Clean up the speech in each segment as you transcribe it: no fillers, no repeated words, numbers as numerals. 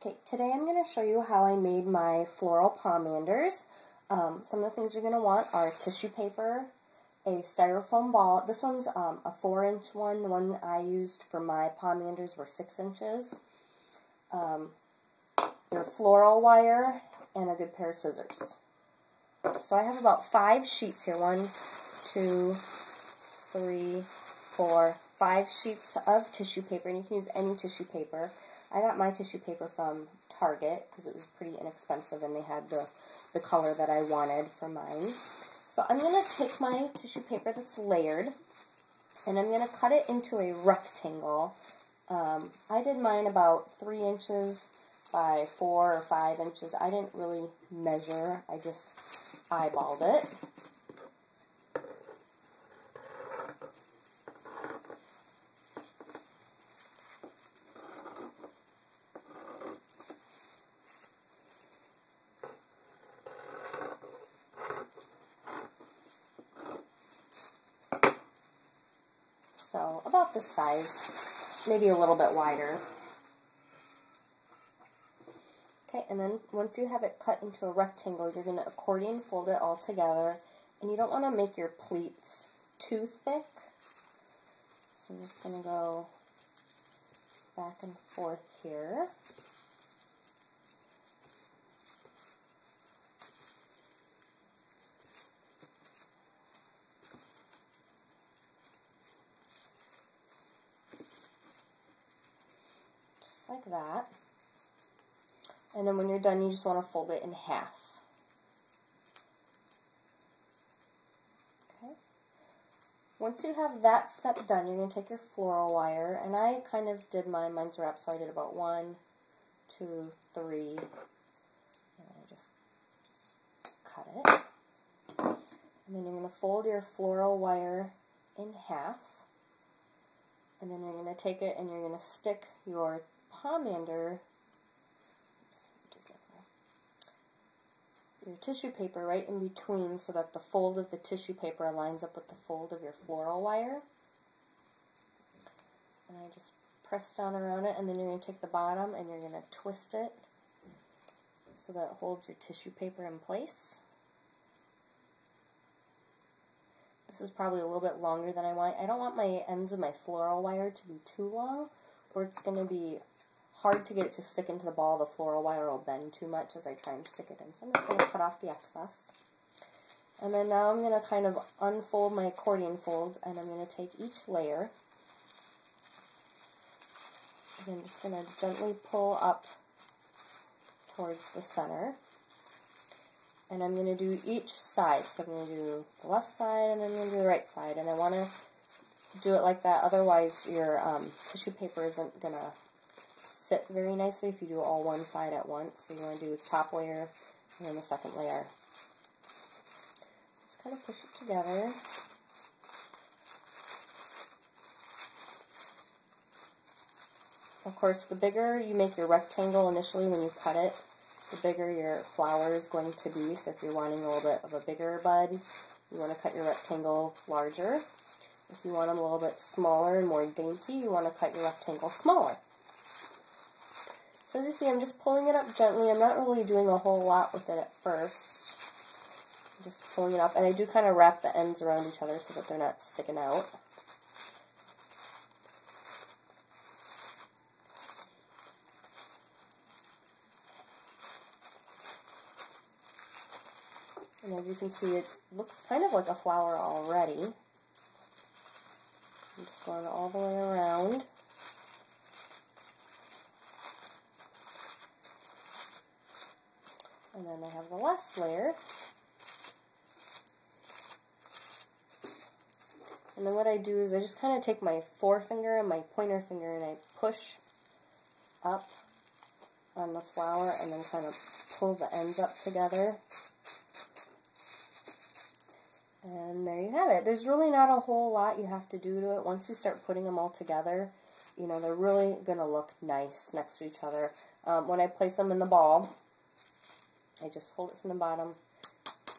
Okay, today I'm going to show you how I made my floral pomanders. Some of the things you're going to want are tissue paper, a styrofoam ball. This one's a 4-inch one. The one I used for my pomanders were 6 inches. Your floral wire, and a good pair of scissors. So I have about 5 sheets here. 1, 2, 3, 4, 5 sheets of tissue paper, and you can use any tissue paper. I got my tissue paper from Target because it was pretty inexpensive and they had the color that I wanted for mine. So I'm going to take my tissue paper that's layered and I'm going to cut it into a rectangle. I did mine about 3 inches by 4 or 5 inches. I didn't really measure, I just eyeballed it. So about this size, maybe a little bit wider. Okay, and then once you have it cut into a rectangle, you're going to accordion fold it all together. And you don't want to make your pleats too thick. So I'm just going to go back and forth here. Like that. And then when you're done, you just want to fold it in half. Okay. Once you have that step done, you're going to take your floral wire, and I kind of did mine's wrapped, so I did about 1, 2, 3, and I just cut it. And then you're going to fold your floral wire in half, and then you're going to take it and you're going to stick your pomander, your tissue paper right in between so that the fold of the tissue paper lines up with the fold of your floral wire. And I just press down around it, and then you're going to take the bottom and you're going to twist it so that it holds your tissue paper in place. This is probably a little bit longer than I want. I don't want my ends of my floral wire to be too long, or it's going to be hard to get it to stick into the ball. The floral wire will bend too much as I try and stick it in. So I'm just going to cut off the excess. And then now I'm going to kind of unfold my accordion folds, and I'm going to take each layer. And I'm just going to gently pull up towards the center. And I'm going to do each side. So I'm going to do the left side, and then I'm going to do the right side. And I want to do it like that, otherwise your tissue paper isn't going to sit very nicely if you do all one side at once. So you want to do the top layer and then the second layer. Just kind of push it together. Of course, the bigger you make your rectangle initially when you cut it, the bigger your flower is going to be. So if you're wanting a little bit of a bigger bud, you want to cut your rectangle larger. If you want them a little bit smaller and more dainty, you want to cut your rectangle smaller. So as you see, I'm just pulling it up gently. I'm not really doing a whole lot with it at first. I'm just pulling it up, and I do kind of wrap the ends around each other so that they're not sticking out. And as you can see, it looks kind of like a flower already. I'm just going all the way around. And then I have the last layer. And then what I do is I just kind of take my forefinger and my pointer finger and I push up on the flower and then kind of pull the ends up together. And there you have it. There's really not a whole lot you have to do to it. Once you start putting them all together, you know, they're really going to look nice next to each other. When I place them in the ball, I just hold it from the bottom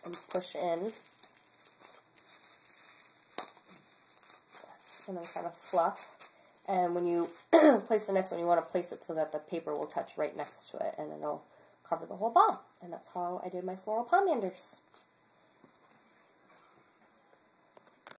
and push in. And then kind of fluff. And when you place the next one, you want to place it so that the paper will touch right next to it, and it'll cover the whole ball. And that's how I did my floral pomanders.